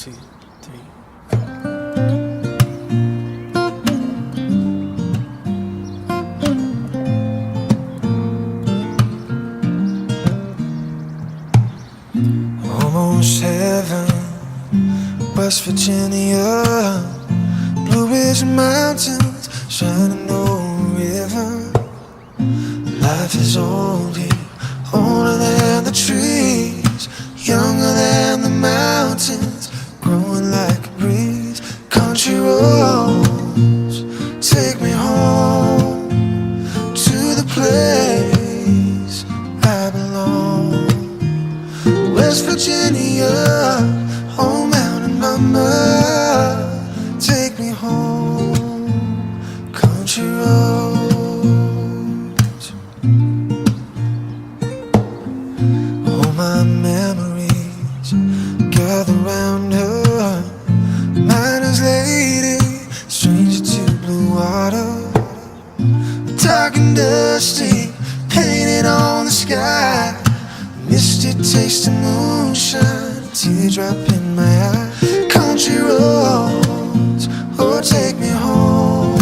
2, 3. Almost heaven, West Virginia, Blue Ridge Mountains, Shenandoah River. Life is old here, older than the trees, younger than the mountains, growing like a breeze. Country roads take me home to the place I belong. West Virginia, oh mountain mama, take me home. Country roads, all my memories gather round her. Miner's lady, stranger to blue water, dark and dusty, painted on the sky. Misty taste of moonshine, a teardrop in my eye. Country roads, oh take me home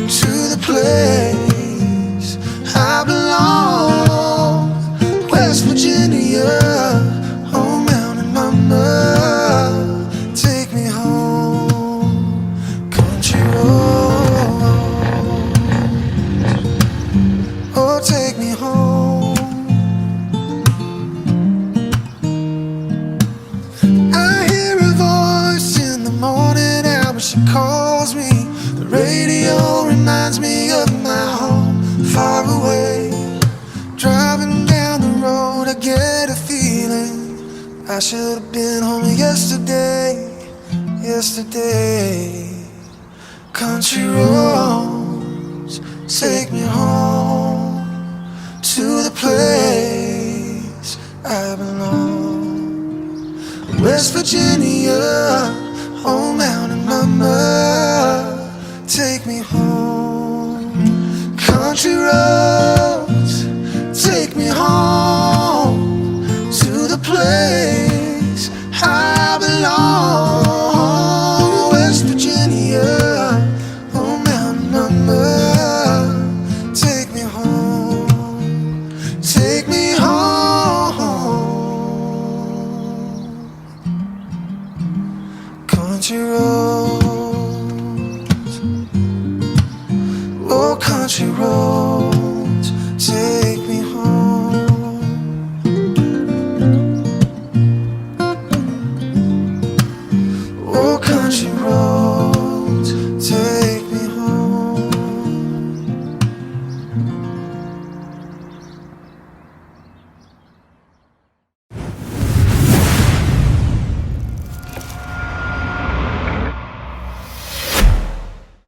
to the place I belong. West Virginia, oh mountain mama, take me home. Country roads, oh take me home. She calls me, the radio reminds me of my home far away. Driving down the road I get a feeling I should have been home yesterday, yesterday. Country roads take me home to the place I belong. West Virginia, oh mountain